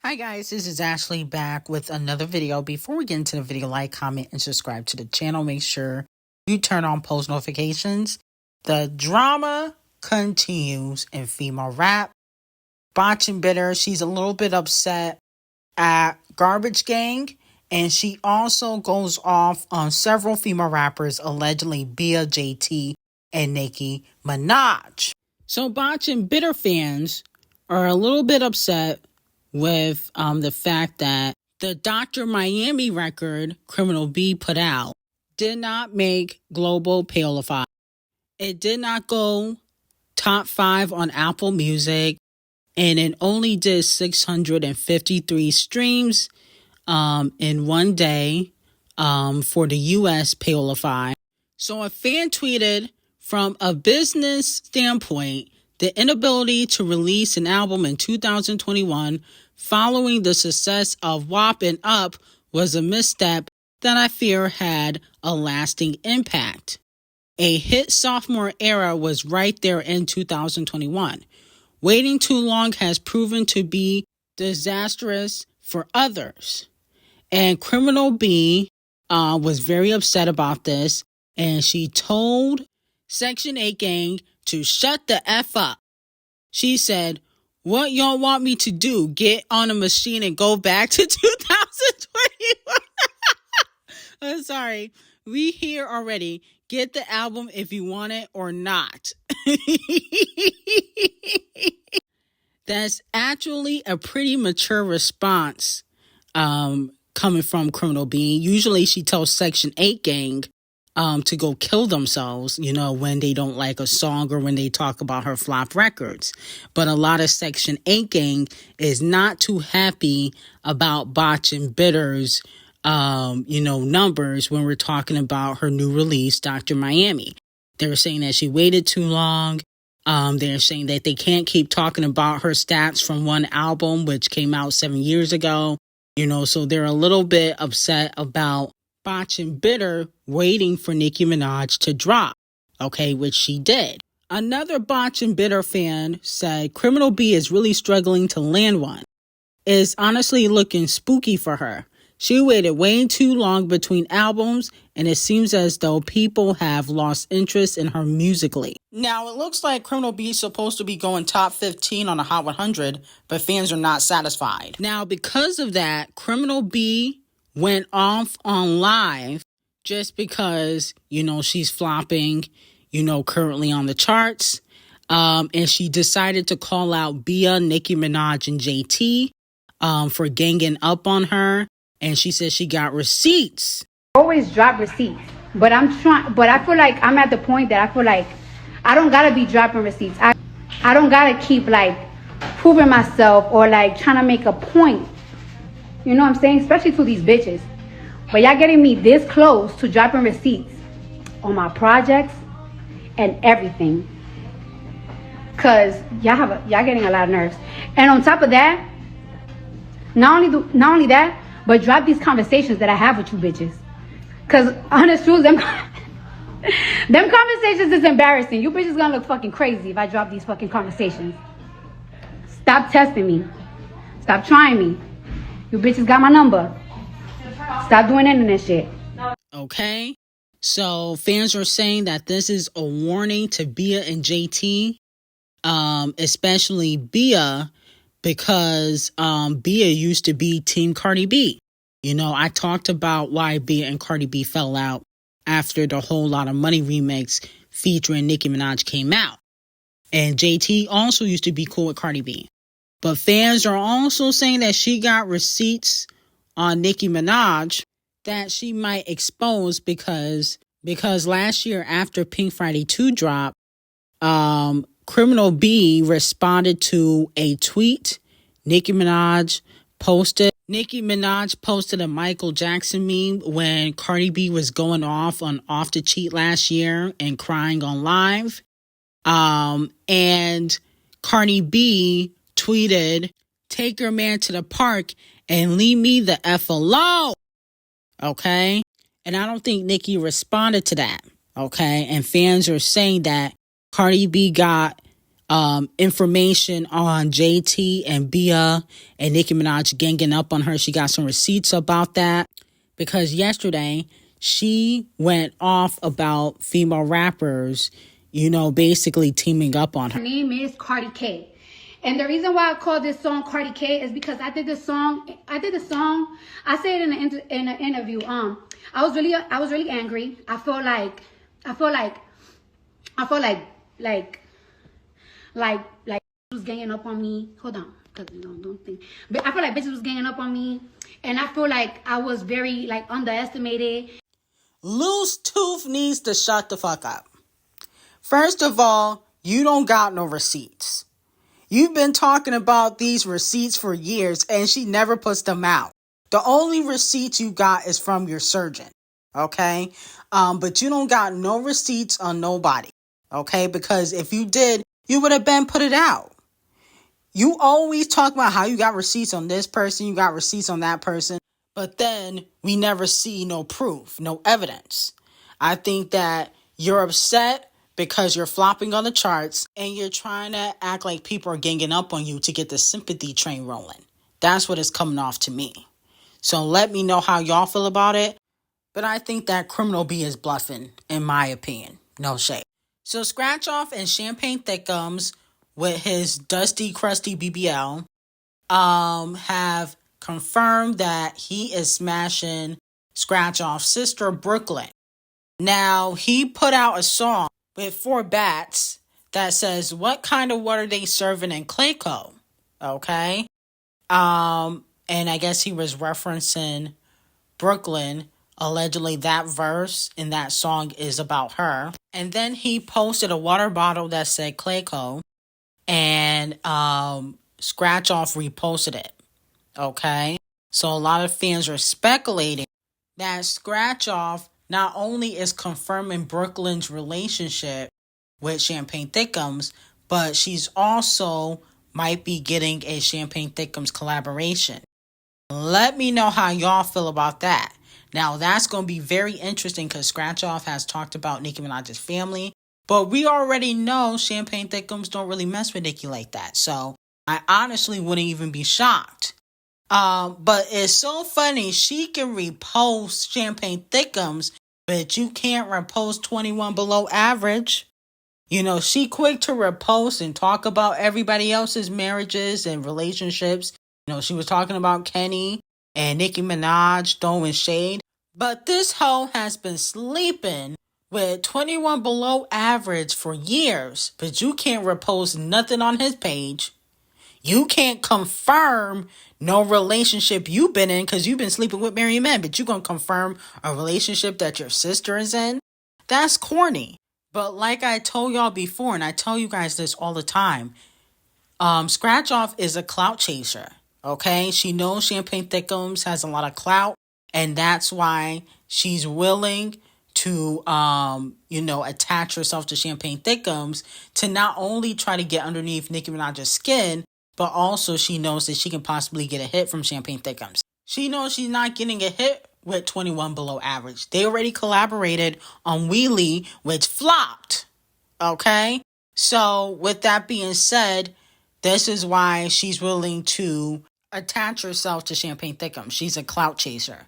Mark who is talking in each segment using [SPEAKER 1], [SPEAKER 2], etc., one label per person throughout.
[SPEAKER 1] Hi guys, this is Ashley back with another video. Before we get into the video, like, comment, and subscribe to the channel. Make sure you turn on post notifications. The drama continues in female rap. Botching Bitter, she's a little bit upset at Garbage Gang, and she also goes off on several female rappers, allegedly Bia, JT, and Nicki Minaj. So Botching Bitter fans are a little bit upset with the fact that the Dr. Miami record Criminal B put out did not make global Paleify. It did not go top 5 on Apple Music, and it only did 653 streams in one day for the US Paleify. So a fan tweeted, from a business standpoint, the inability to release an album in 2021 following the success of WAP and Up was a misstep that I fear had a lasting impact. A hit sophomore era was right there in 2021. Waiting too long has proven to be disastrous for others. And Criminal B was very upset about this, and she told Section 8 Gang to shut the F up. She said, "What y'all want me to do? Get on a machine and go back to 2021? I'm sorry. We here already. Get the album if you want it or not." That's actually a pretty mature response coming from Criminal B. Usually she tells Section 8 Gang to go kill themselves, when they don't like a song or when they talk about her flop records. But a lot of Section 8 Gang is not too happy about Botching Bitter's, numbers when we're talking about her new release, Dr. Miami. They're saying that she waited too long. They're saying that they can't keep talking about her stats from one album, which came out 7 years ago. So they're a little bit upset about Botching Bitter waiting for Nicki Minaj to drop, which she did. Another Botching Bitter fan said Criminal B is really struggling to land one. It's honestly looking spooky for her. She waited way too long between albums, and it seems as though people have lost interest in her musically. Now, it looks like Criminal B is supposed to be going top 15 on the Hot 100, but fans are not satisfied. Now, because of that, Criminal B went off on live just because, she's flopping, currently on the charts. And she decided to call out Bia, Nicki Minaj, and JT for ganging up on her. And she said she got receipts.
[SPEAKER 2] Always drop receipts. But I feel like I'm at the point that I feel like I don't gotta be dropping receipts. I don't gotta keep proving myself or trying to make a point. You know what I'm saying? Especially to these bitches. But y'all getting me this close to dropping receipts on my projects and everything. Cause y'all getting a lot of nerves. And on top of that, not only that, but drop these conversations that I have with you bitches. Cause honest truth, them conversations is embarrassing. You bitches gonna look fucking crazy if I drop these fucking conversations. Stop testing me. Stop trying me. You bitches got my number. Stop doing internet shit.
[SPEAKER 1] Okay. So fans are saying that this is a warning to Bia and JT, especially Bia, because Bia used to be Team Cardi B. I talked about why Bia and Cardi B fell out after the Whole Lot of Money remix featuring Nicki Minaj came out. And JT also used to be cool with Cardi B. But fans are also saying that she got receipts on Nicki Minaj that she might expose because last year after Pink Friday 2 dropped, Criminal B responded to a tweet Nicki Minaj posted. Nicki Minaj posted a Michael Jackson meme when Cardi B was going off on Off the Cheat last year and crying on live. And Cardi B tweeted, "Take your man to the park and leave me the F alone." Okay? And I don't think Nicki responded to that. Okay? And fans are saying that Cardi B got information on JT and Bia and Nicki Minaj ganging up on her. She got some receipts about that because yesterday she went off about female rappers, basically teaming up on her.
[SPEAKER 2] Her name is Cardi K. And the reason why I call this song Cardi K is because I did the song. I said it in an interview. I was really angry. I felt like was ganging up on me. Hold on, because don't think. But I feel like bitches was ganging up on me, and I feel like I was very underestimated.
[SPEAKER 1] Loose Tooth needs to shut the fuck up. First of all, you don't got no receipts. You've been talking about these receipts for years, and she never puts them out. The only receipts you got is from your surgeon, okay? But you don't got no receipts on nobody, okay? Because if you did, you would have been put it out. You always talk about how you got receipts on this person, you got receipts on that person, but then we never see no proof, no evidence. I think that you're upset because you're flopping on the charts and you're trying to act like people are ganging up on you to get the sympathy train rolling. That's what it's coming off to me. So let me know how y'all feel about it. But I think that Criminal B is bluffing, in my opinion. No shade. So Scratch Off and Champagne Thickums with his Dusty Crusty BBL have confirmed that he is smashing Scratch Off's sister Brooklyn. Now, he put out a song with 4 bats that says, what kind of water they serving in Clayco? Okay. And I guess he was referencing Brooklyn. Allegedly, that verse in that song is about her. And then he posted a water bottle that said Clayco, and Scratch Off reposted it. Okay. So a lot of fans are speculating that Scratch Off not only is confirming Brooklyn's relationship with Champagne Thickums, but she's also might be getting a Champagne Thickums collaboration. Let me know how y'all feel about that. Now, that's going to be very interesting because Scratch Off has talked about Nicki Minaj's family, but we already know Champagne Thickums don't really mess with Nicki like that. So I honestly wouldn't even be shocked. But it's so funny. She can repost Champagne Thickums, but you can't repost 21 Below Average. She quick to repost and talk about everybody else's marriages and relationships. She was talking about Kenny and Nicki Minaj throwing shade. But this hoe has been sleeping with 21 Below Average for years, but you can't repost nothing on his page. You can't confirm no relationship you've been in because you've been sleeping with married men, but you gonna confirm a relationship that your sister is in? That's corny. But like I told y'all before, and I tell you guys this all the time, Scratch Off is a clout chaser, okay? She knows Champagne Thickums has a lot of clout, and that's why she's willing to, attach herself to Champagne Thickums to not only try to get underneath Nicki Minaj's skin, but also she knows that she can possibly get a hit from Champagne Thickums. She knows she's not getting a hit with 21 Below Average. They already collaborated on Wheelie, which flopped. Okay? So with that being said, this is why she's willing to attach herself to Champagne Thickums. She's a clout chaser.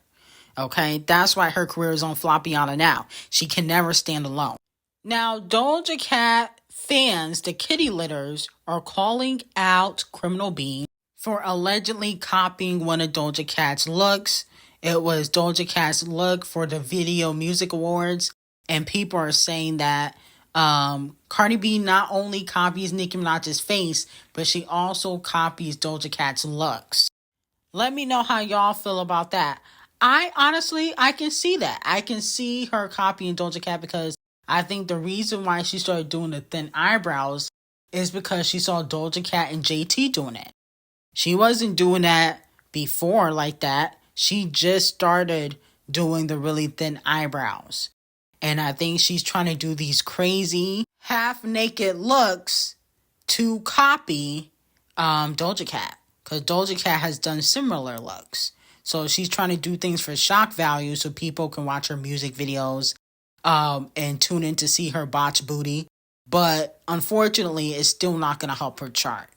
[SPEAKER 1] Okay? That's why her career is on Floppiana now. She can never stand alone. Now, Doja Cat fans, the kitty litters, are calling out Criminal B for allegedly copying one of Doja Cat's looks. It was Doja Cat's look for the Video Music Awards, and people are saying that Cardi B not only copies Nicki Minaj's face, but she also copies Doja Cat's looks. Let me know how y'all feel about that. I can see that. I can see her copying Doja Cat because I think the reason why she started doing the thin eyebrows is because she saw Doja Cat and JT doing it. She wasn't doing that before like that. She just started doing the really thin eyebrows. And I think she's trying to do these crazy half-naked looks to copy Doja Cat. Because Doja Cat has done similar looks. So she's trying to do things for shock value so people can watch her music videos and tune in to see her botch booty. but unfortunately, it's still not going to help her chart.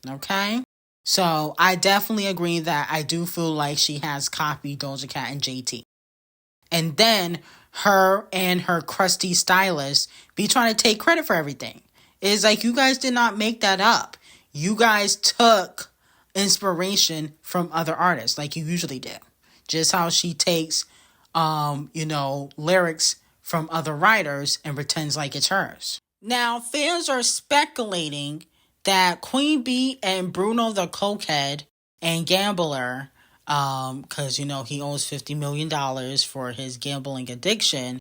[SPEAKER 1] Okay? So I definitely agree that I do feel like she has copied Doja Cat and JT. And then her and her crusty stylist be trying to take credit for everything. It's like, you guys did not make that up. You guys took inspiration from other artists like you usually do. Just how she takes, lyrics from other writers and pretends like it's hers. Now, fans are speculating that Queen Bee and Bruno the Cokehead and Gambler, because, he owes $50 million for his gambling addiction,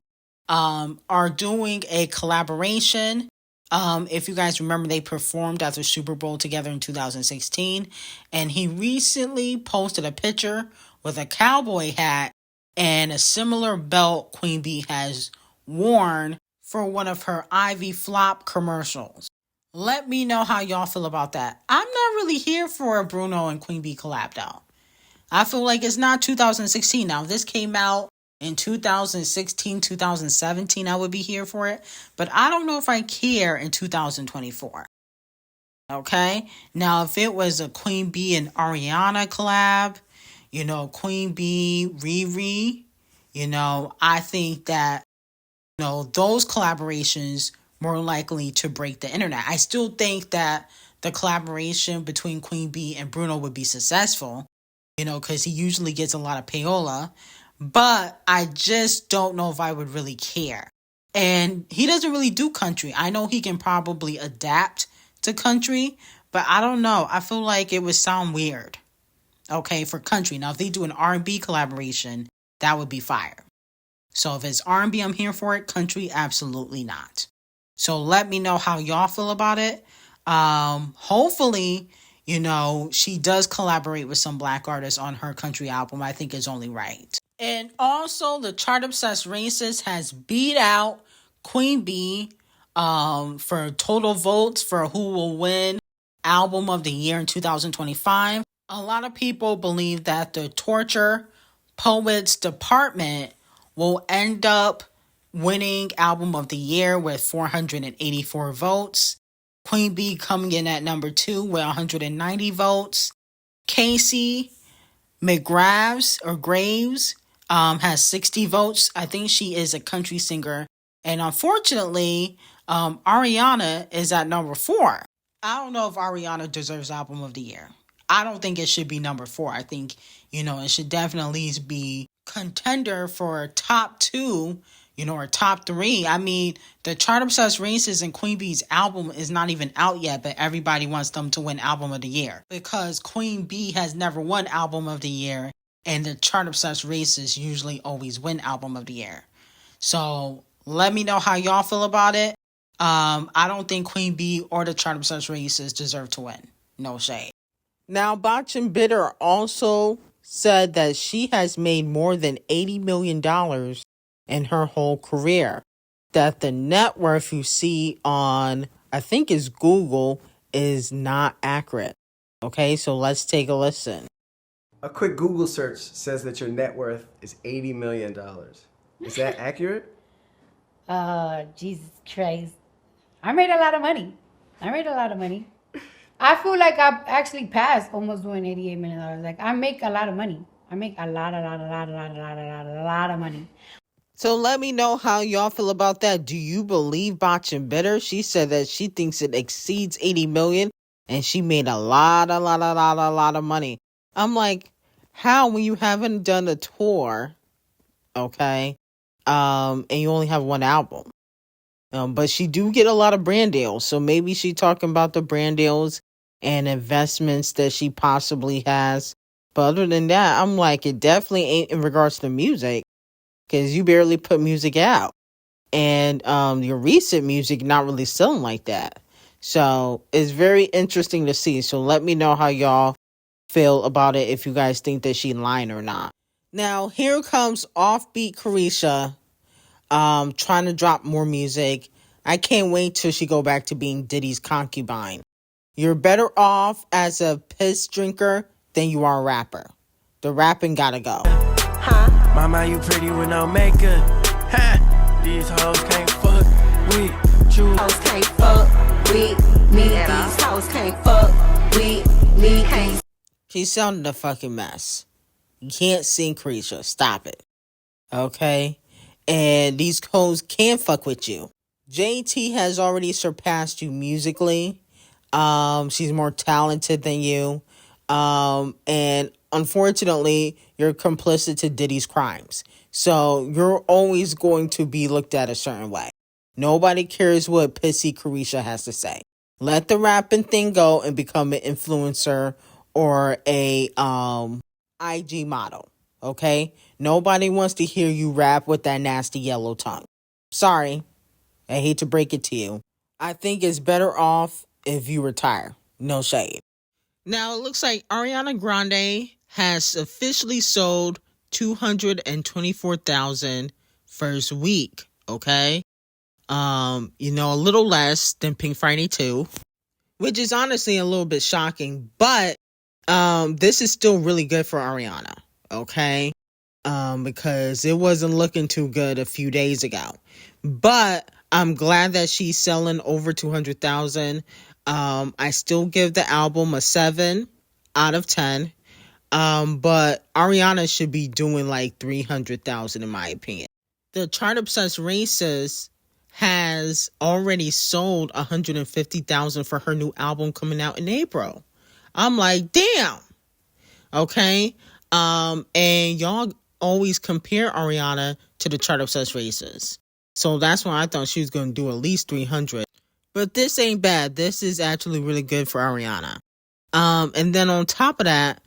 [SPEAKER 1] are doing a collaboration. If you guys remember, they performed at the Super Bowl together in 2016, and he recently posted a picture with a cowboy hat and a similar belt Queen Bee has worn for one of her Ivy Flop commercials. Let me know how y'all feel about that. I'm not really here for a Bruno and Queen Bee collab though. I feel like it's not 2016 now. If this came out in 2016, 2017, I would be here for it. But I don't know if I care in 2024. Okay? Now, if it was a Queen Bee and Ariana collab, Queen Bee, Riri, I think that, those collaborations more likely to break the internet. I still think that the collaboration between Queen Bee and Bruno would be successful, because he usually gets a lot of payola, but I just don't know if I would really care. And he doesn't really do country. I know he can probably adapt to country, but I don't know. I feel like it would sound weird, okay, for country. Now, if they do an R&B collaboration, that would be fire. So if it's R&B, I'm here for it. Country, absolutely not. So let me know how y'all feel about it. Hopefully, she does collaborate with some black artists on her country album. I think it's only right. And also, the Chart Obsessed Racist has beat out Queen Bee for total votes for who will win Album of the Year in 2025. A lot of people believe that the Torture Poets Department will end up winning Album of the Year with 484 votes. Queen Bee coming in at number 2 with 190 votes. Casey McGraves has 60 votes. I think she is a country singer. And unfortunately, Ariana is at number 4. I don't know if Ariana deserves Album of the Year. I don't think it should be number 4. I think, it should definitely be contender for top 2, or top 3. I mean, the Chart Obsessed Racist and Queen Bee's album is not even out yet, but everybody wants them to win Album of the Year because Queen Bee has never won Album of the Year, and the Chart Obsessed Racist usually always win Album of the Year. So let me know how y'all feel about it. I don't think Queen Bee or the Chart Obsessed Racist deserve to win. No shade. Now, Botch and Bitter also said that she has made more than $80 million in her whole career. That the net worth you see on, I think is Google, is not accurate. Okay, so let's take a listen.
[SPEAKER 3] A quick Google search says that your net worth is $80 million. Is that accurate?
[SPEAKER 2] Jesus Christ. I made a lot of money. I feel like I've actually passed almost doing $88 million. Like, I make a lot of money. I make a lot of money.
[SPEAKER 1] So let me know how y'all feel about that. Do you believe Botch and Bitter? She said that she thinks it exceeds 80 million and she made a lot of money. I'm like, how when you haven't done a tour, okay, and you only have one album? But she do get a lot of brand deals. So maybe she talking about the brand deals and investments that she possibly has. But other than that, I'm like, it definitely ain't in regards to music, because you barely put music out. And your recent music not really selling like that. So it's very interesting to see. So let me know how y'all feel about it, if you guys think that she lying or not. Now, here comes Offbeat Carisha trying to drop more music. I can't wait till she go back to being Diddy's concubine. You're better off as a piss drinker than you are a rapper. The rapping gotta go.
[SPEAKER 4] Mama, you pretty with no makeup. Ha! These hoes can't fuck with you. Hoes can't fuck with me. These hoes can't fuck with me.
[SPEAKER 1] She sounded a fucking mess. You can't sing, Carisha. Stop it. Okay? And these hoes can fuck with you. JT has already surpassed you musically. She's more talented than you. And unfortunately, you're complicit to Diddy's crimes. So you're always going to be looked at a certain way. Nobody cares what pissy Carisha has to say. Let the rapping thing go and become an influencer or a IG model. Okay? Nobody wants to hear you rap with that nasty yellow tongue. Sorry. I hate to break it to you. I think it's better off if you retire. No shade. Now, it looks like Ariana Grande has officially sold 224,000 first week, okay? A little less than Pink Friday 2, which is honestly a little bit shocking, but this is still really good for Ariana, okay? Because it wasn't looking too good a few days ago. But I'm glad that she's selling over 200,000. I still give the album a 7 out of 10. But Ariana should be doing like 300,000 in my opinion. The Chart Obsessed Racist has already sold 150,000 for her new album coming out in April. I'm like, damn. Okay. And y'all always compare Ariana to the Chart Obsessed Racist. So that's why I thought she was going to do at least 300. But this ain't bad. This is actually really good for Ariana. And then on top of that,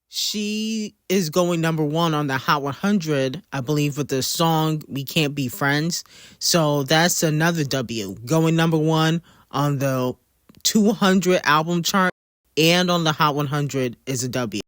[SPEAKER 1] she is going number 1 on the Hot 100, I believe, with the song We Can't Be Friends. So that's another W. Going number 1 on the 200 album chart and on the Hot 100 is a W.